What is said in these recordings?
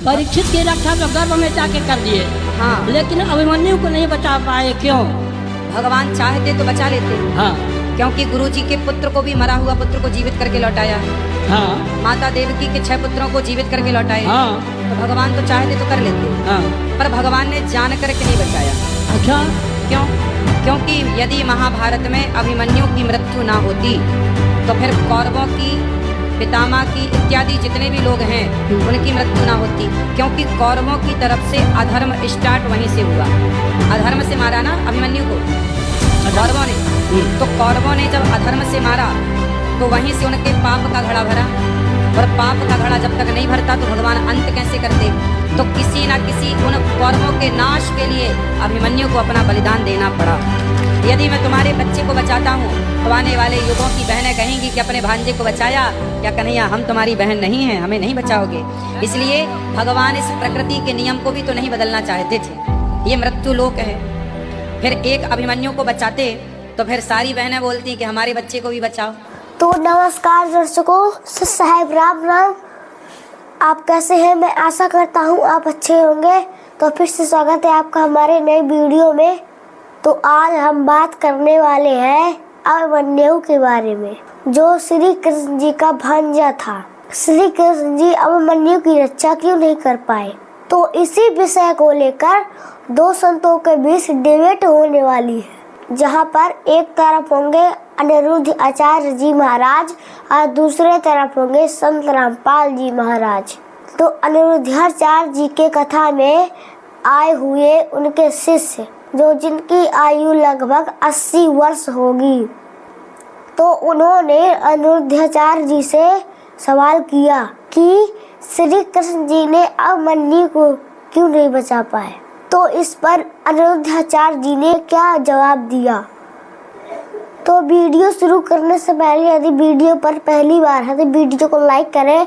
परीक्षित की रक्षा तो गर्भ में जाके कर दिए, हाँ, लेकिन अभिमन्यु को नहीं बचा पाए। क्यों? भगवान चाहते तो बचा लेते। हाँ क्योंकि गुरुजी के पुत्र को भी मरा हुआ पुत्र को जीवित करके लौटाया है। हाँ माता देवकी के 6 पुत्रों को जीवित करके लौटाया। हाँ तो भगवान तो चाहते तो कर लेते, हाँ। पर भगवान ने जान करके नहीं बचाया। अच्छा, क्यों? क्योंकि यदि महाभारत में अभिमन्यु की मृत्यु ना होती तो फिर कौरवों की, पितामह की इत्यादि जितने भी लोग हैं उनकी मृत्यु ना होती। क्योंकि कौरवों की तरफ से अधर्म स्टार्ट वहीं से हुआ। अधर्म से मारा ना अभिमन्यु को कौरवों ने। तो कौरवों ने जब अधर्म से मारा तो वहीं से उनके पाप का घड़ा भरा, और पाप का घड़ा जब तक नहीं भरता तो भगवान अंत कैसे करते? तो किसी ना किसी उन कौरवों के नाश के लिए अभिमन्यु को अपना बलिदान देना पड़ा। यदि मैं तुम्हारे बच्चे को बचाता हूँ तो आने वाले युगों की बहनें कहेंगी कि अपने भांजे को बचाया, क्या कन्हैया हम तुम्हारी बहन नहीं हैं, हमें नहीं बचाओगे। इसलिए भगवान इस प्रकृति के नियम को भी तो नहीं बदलना चाहते थे। ये मृत्यु लोक है। फिर एक अभिमन्यु को बचाते तो फिर सारी बहनें बोलती कि हमारे बच्चे को भी बचाओ। तो नमस्कार दर्शकों, साहेब राम राम। आप कैसे हैं? मैं आशा करता हूँ आप अच्छे होंगे। तो फिर से स्वागत है आपका हमारे नए वीडियो में। तो आज हम बात करने वाले हैं अभिमन्यु के बारे में, जो श्री कृष्ण जी का भांजा था। श्री कृष्ण जी अभिमन्यु की रक्षा क्यों नहीं कर पाए? तो इसी विषय को लेकर दो संतों के बीच डिबेट होने वाली है, जहाँ पर एक तरफ होंगे अनिरुद्ध आचार्य जी महाराज और दूसरे तरफ होंगे संत रामपाल जी महाराज। तो अनिरुद्धाचार्य जी के कथा में आए हुए उनके शिष्य, जो जिनकी आयु लगभग 80 वर्ष होगी, तो उन्होंने अनिरुद्धाचार्य जी से सवाल किया कि श्री कृष्ण जी ने अभिमन्यु को क्यों नहीं बचा पाए। तो इस पर अनिरुद्धाचार्य जी ने क्या जवाब दिया? तो वीडियो शुरू करने से पहले यदि वीडियो पर पहली बार है तो वीडियो को लाइक करें,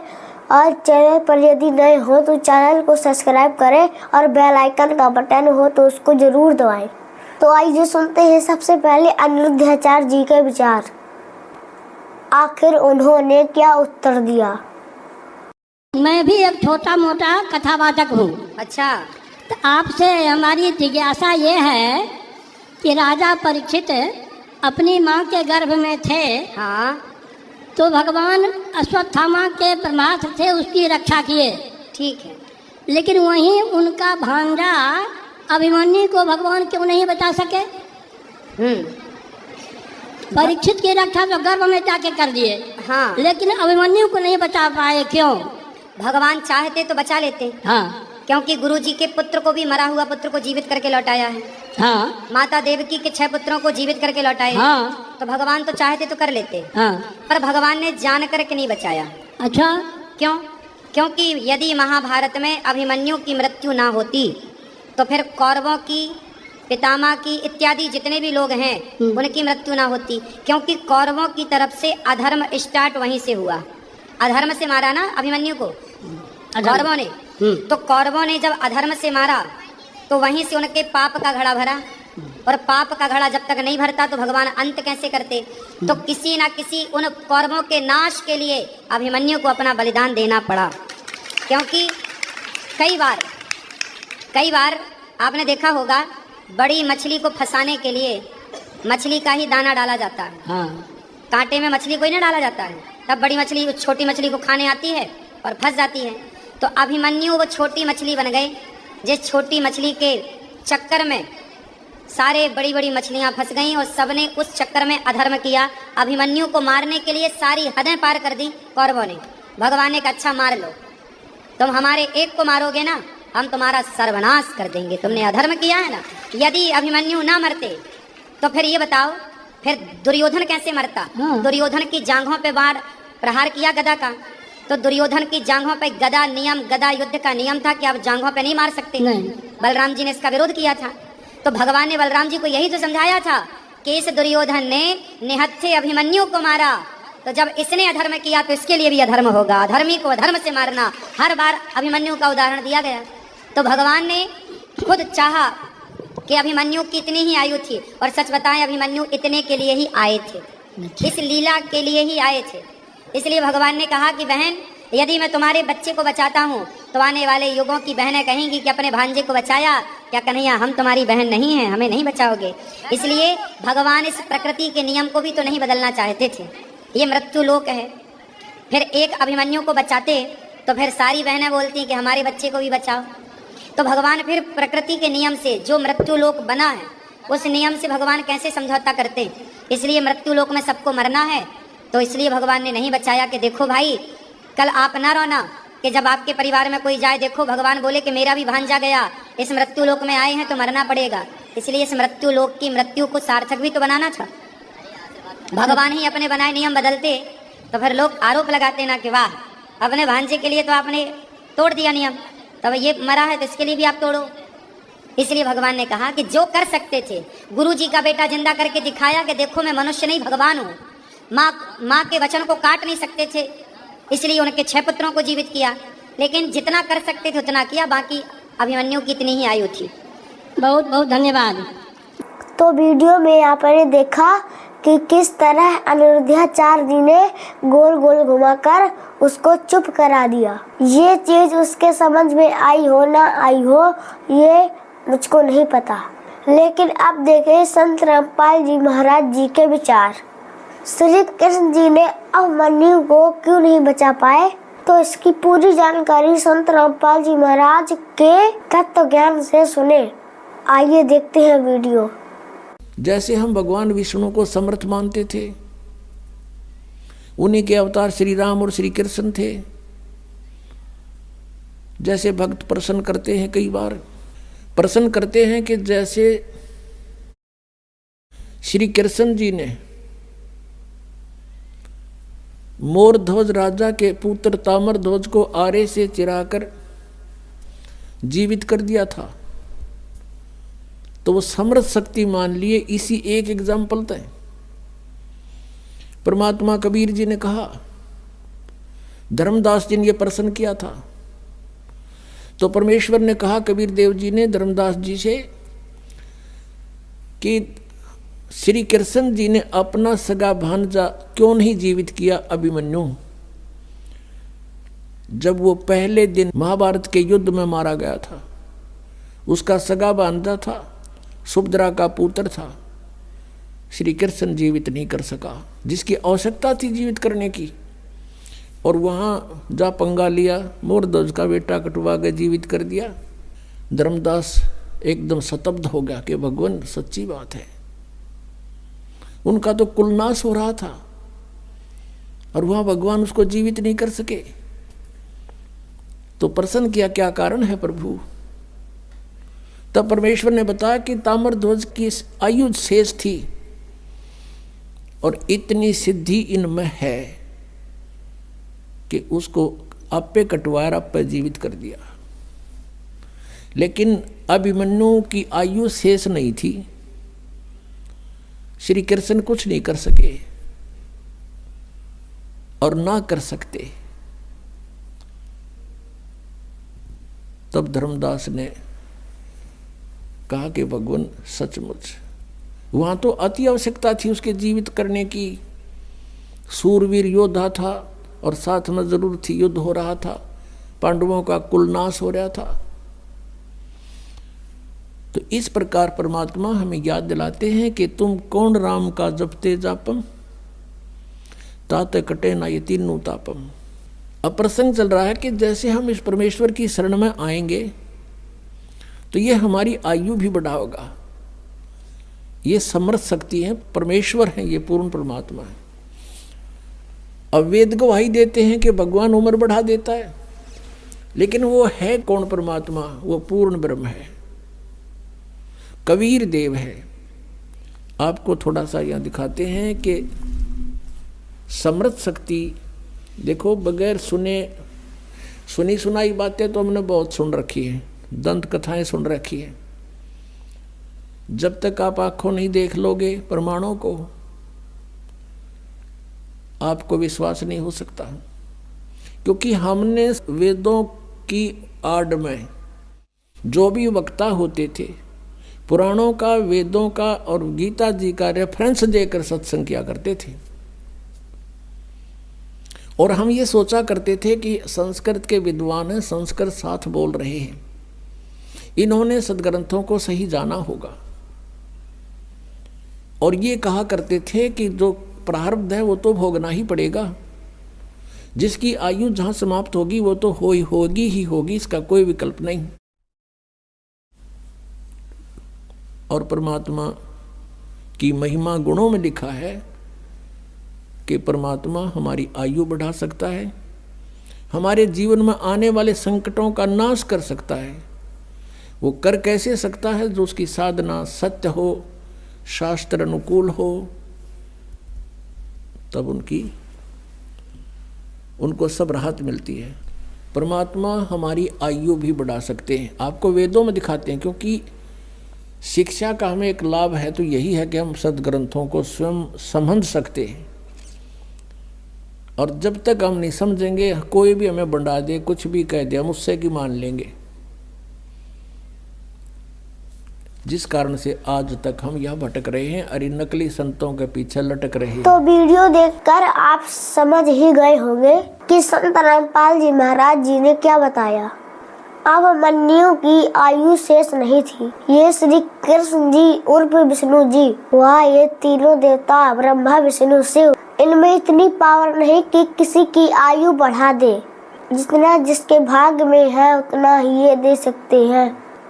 और चैनल पर यदि नए हो तो चैनल को सब्सक्राइब करें, और बेल आइकन का बटन हो तो उसको जरूर दबाएं। तो आइए सुनते हैं सबसे पहले अनिरुद्धाचार्य जी के विचार। आखिर उन्होंने क्या उत्तर दिया? मैं भी एक छोटा मोटा कथावाचक हूँ। अच्छा, तो आपसे हमारी जिज्ञासा ये है कि राजा परीक्षित अपनी माँ के गर्भ में थे, हाँ, तो भगवान अश्वत्थामा के परमार्थ से उसकी रक्षा किए, ठीक है। लेकिन वहीं उनका भांजा अभिमन्यु को भगवान क्यों नहीं बचा सके? परीक्षित की रक्षा तो गर्भ में जाके कर दिए, हाँ, लेकिन अभिमन्यु को नहीं बचा पाए। क्यों? भगवान चाहते तो बचा लेते। हाँ क्योंकि गुरुजी के पुत्र को भी मरा हुआ पुत्र को जीवित करके लौटाया है। हाँ माता देवकी के 6 पुत्रों को जीवित करके लौटाया। हाँ तो भगवान तो चाहते तो कर लेते, हाँ। पर भगवान ने जान करके नहीं बचाया। अच्छा, क्यों? क्योंकि यदि महाभारत में अभिमन्यु की मृत्यु ना होती तो फिर कौरवों की, पितामह की इत्यादि जितने भी लोग हैं उनकी मृत्यु ना होती। क्योंकि कौरवों की तरफ से अधर्म स्टार्ट वहीं से हुआ। अधर्म से मारा ना अभिमन्यु को कौरवों ने। तो कौरवों ने जब अधर्म से मारा तो वहीं से उनके पाप का घड़ा भरा, और पाप का घड़ा जब तक नहीं भरता तो भगवान अंत कैसे करते? तो किसी ना किसी उन कौरवों के नाश के लिए अभिमन्यु को अपना बलिदान देना पड़ा। क्योंकि कई बार आपने देखा होगा, बड़ी मछली को फंसाने के लिए मछली का ही दाना डाला जाता है। हाँ। कांटे में मछली को ही ना डाला जाता है, तब बड़ी मछली छोटी मछली को खाने आती है और फंस जाती है। तो अभिमन्यु वो छोटी मछली बन गए, जिस छोटी मछली के चक्कर में सारे बड़ी बड़ी मछलियां फंस गईं, और सबने उस चक्कर में अधर्म किया। अभिमन्यु को मारने के लिए सारी हदें पार कर दी कौरवों ने। भगवान ने कहा अच्छा मार लो, तुम हमारे एक को मारोगे ना, हम तुम्हारा सर्वनाश कर देंगे, तुमने अधर्म किया है ना। यदि अभिमन्यु ना मरते तो फिर ये बताओ, फिर दुर्योधन कैसे मरता? दुर्योधन की जांघों पे बाण प्रहार किया गदा का, तो दुर्योधन की जांघों पे गदा नियम, गदा युद्ध का नियम था कि आप जांघों पे नहीं मार सकते। बलराम जी ने इसका विरोध किया था। तो भगवान ने बलराम जी को यही तो समझाया था कि इस दुर्योधन ने निहत्थे अभिमन्यु को मारा, तो जब इसने अधर्म किया तो इसके लिए भी अधर्म होगा। अधर्मी को अधर्म से मारना, हर बार अभिमन्यु का उदाहरण दिया गया। तो भगवान ने खुद चाहा कि अभिमन्यु की इतनी ही आयु थी, और सच बताएं अभिमन्यु इतने के लिए ही आए थे, इस लीला के लिए ही आए थे। इसलिए भगवान ने कहा कि बहन यदि मैं तुम्हारे बच्चे को बचाता हूँ तो आने वाले युगों की बहनें कहेंगी कि अपने भांजे को बचाया, क्या कन्हैया हम तुम्हारी बहन नहीं हैं, हमें नहीं बचाओगे। इसलिए भगवान इस प्रकृति के नियम को भी तो नहीं बदलना चाहते थे। ये मृत्यु लोक है। फिर एक अभिमन्यु को बचाते तो फिर सारी बहनें बोलती कि हमारे बच्चे को भी बचाओ। तो भगवान फिर प्रकृति के नियम से, जो मृत्यु लोक बना है उस नियम से भगवान कैसे समझौता करते। इसलिए मृत्यु लोक में सबको मरना है, तो इसलिए भगवान ने नहीं बचाया कि देखो भाई कल आप ना रोना कि जब आपके परिवार में कोई जाए, देखो भगवान बोले कि मेरा भी भांजा गया, इस मृत्यु लोक में आए हैं तो मरना पड़ेगा। इसलिए इस मृत्यु लोक की मृत्यु को सार्थक भी तो बनाना था। भगवान ही अपने बनाए नियम बदलते तो फिर लोग आरोप लगाते ना कि वाह अपने भांजे के लिए तो आपने तोड़ दिया नियम, तब ये मरा है तो इसके लिए भी आप तोड़ो। इसलिए भगवान ने कहा कि जो कर सकते थे, गुरु जी का बेटा जिंदा करके दिखाया कि देखो मैं मनुष्य नहीं भगवान हूँ। माँ के वचन को काट नहीं सकते थे, इसलिए उनके 6 पुत्रों को जीवित किया, लेकिन जितना कर सकते थे उतना किया। बाकी अभिमन्यु की इतनी ही आयु थी। बहुत बहुत धन्यवाद। तो वीडियो में आपने देखा कि किस तरह अनिरुद्ध 4 दिने गोल गोल घुमाकर उसको चुप करा दिया। ये चीज उसके समझ में आई हो ना आई हो ये मुझको नहीं पता, लेकिन अब देखें संत रामपाल जी महाराज जी के विचार। श्री कृष्ण जी ने अभिमन्यु को क्यों नहीं बचा पाए, तो इसकी पूरी जानकारी संत रामपाल जी महाराज के तत्व ज्ञान से सुने। आइए देखते हैं वीडियो। जैसे हम भगवान विष्णु को समर्थ मानते थे, उन्हीं के अवतार श्री राम और श्री कृष्ण थे। जैसे भक्त प्रश्न करते हैं, कई बार प्रश्न करते हैं कि जैसे श्री कृष्ण जी ने मोर ध्वज राजा के पुत्र ताम्र ध्वज को आरे से चिराकर जीवित कर दिया था, तो वो समर्थ शक्ति मान लिए। इसी एक एग्जाम्पल था। परमात्मा कबीर जी ने कहा, धर्मदास जी ने यह प्रश्न किया था, तो परमेश्वर ने कहा कबीर देव जी ने धर्मदास जी से कि श्री कृष्ण जी ने अपना सगा भांजा क्यों नहीं जीवित किया अभिमन्यु, जब वो पहले दिन महाभारत के युद्ध में मारा गया था। उसका सगा भांजा था, सुभद्रा का पुत्र था। श्री कृष्ण जीवित नहीं कर सका, जिसकी आवश्यकता थी जीवित करने की, और वहाँ जा पंगा लिया, मोरध्वज का बेटा कटवा के जीवित कर दिया। धर्मदास एकदम स्तब्ध हो गया कि भगवान सच्ची बात है। उनका तो कुलनाश हो रहा था और वहाँ भगवान उसको जीवित नहीं कर सके। तो प्रश्न किया क्या कारण है प्रभु। तब परमेश्वर ने बताया कि ताम्रध्वज की आयु शेष थी और इतनी सिद्धि इनमें है कि उसको आपे कटवाया, आपे जीवित कर दिया। लेकिन अभिमन्यु की आयु शेष नहीं थी, श्री कृष्ण कुछ नहीं कर सके और ना कर सकते। तब धर्मदास ने कहा कि भगवान सचमुच वहां तो अति आवश्यकता थी उसके जीवित करने की। सूरवीर योद्धा था और साथ में जरूर थी, युद्ध हो रहा था, पांडवों का कुलनाश हो रहा था। तो इस प्रकार परमात्मा हमें याद दिलाते हैं कि तुम कौन राम का जपते जापम, ताते कटे ना ये तीनों तापम। अब प्रसंग चल रहा है कि जैसे हम इस परमेश्वर की शरण में आएंगे तो ये हमारी आयु भी बढ़ाएगा। ये समर्थ शक्ति है, परमेश्वर है, ये पूर्ण परमात्मा है। अब वेद गवाही देते हैं कि भगवान उम्र बढ़ा देता है, लेकिन वो है कौन परमात्मा, वो पूर्ण ब्रह्म है, कबीर देव है। आपको थोड़ा सा यहाँ दिखाते हैं कि समर्थ शक्ति देखो, बगैर सुनी सुनाई बातें तो हमने बहुत सुन रखी है, दंत कथाएं सुन रखी है। जब तक आप आंखों नहीं देख लोगे प्रमाणों को, आपको विश्वास नहीं हो सकता। क्योंकि हमने वेदों की आड़ में जो भी वक्ता होते थे, पुराणों का, वेदों का और गीता जी का रेफरेंस देकर सत्संग किया करते थे। और हम ये सोचा करते थे कि संस्कृत के विद्वान हैं, संस्कृत साथ बोल रहे हैं, इन्होंने सदग्रंथों को सही जाना होगा। और ये कहा करते थे कि जो प्रारब्ध है वो तो भोगना ही पड़ेगा, जिसकी आयु जहाँ समाप्त होगी वो तो होगी ही होगी, इसका कोई विकल्प नहीं। और परमात्मा की महिमा गुणों में लिखा है कि परमात्मा हमारी आयु बढ़ा सकता है, हमारे जीवन में आने वाले संकटों का नाश कर सकता है। वो कर कैसे सकता है? जो उसकी साधना सत्य हो, शास्त्र अनुकूल हो, तब उनको सब राहत मिलती है। परमात्मा हमारी आयु भी बढ़ा सकते हैं, आपको वेदों में दिखाते हैं, क्योंकि शिक्षा का हमें एक लाभ है तो यही है कि हम सदग्रंथों को स्वयं समझ सकते हैं। और जब तक हम नहीं समझेंगे, कोई भी हमें बढ़ा दे, कुछ भी कह दे, हम उससे की मान लेंगे। जिस कारण से आज तक हम यह भटक रहे हैं, अरे नकली संतों के पीछे लटक रहे हैं। तो वीडियो देखकर आप समझ ही गए होंगे कि संत रामपाल जी महाराज जी ने क्या बताया। अब मन्यु की आयु शेष नहीं थी। ये श्री कृष्ण जी उर्फ विष्णु जी, वह ये तीनों देवता ब्रह्मा विष्णु शिव, इनमें इतनी पावर नहीं कि किसी की आयु बढ़ा दे। जितना जिसके भाग्य में है उतना ही ये दे सकते हैं,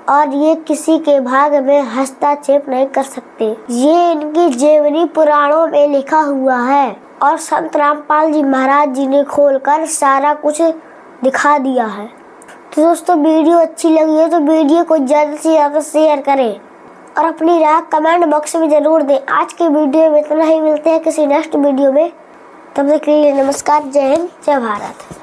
और ये किसी के भाग्य में हस्तक्षेप नहीं कर सकते। ये इनकी जीवनी पुराणों में लिखा हुआ है और संत रामपाल जी महाराज जी ने खोलकर सारा कुछ दिखा दिया है। तो दोस्तों, वीडियो अच्छी लगी है तो वीडियो को ज़्यादा से ज़्यादा शेयर करें और अपनी राय कमेंट बॉक्स में ज़रूर दें। आज के वीडियो में इतना ही, मिलते हैं किसी नेक्स्ट वीडियो में। तब तक के लिए नमस्कार, जय हिंद, जय भारत।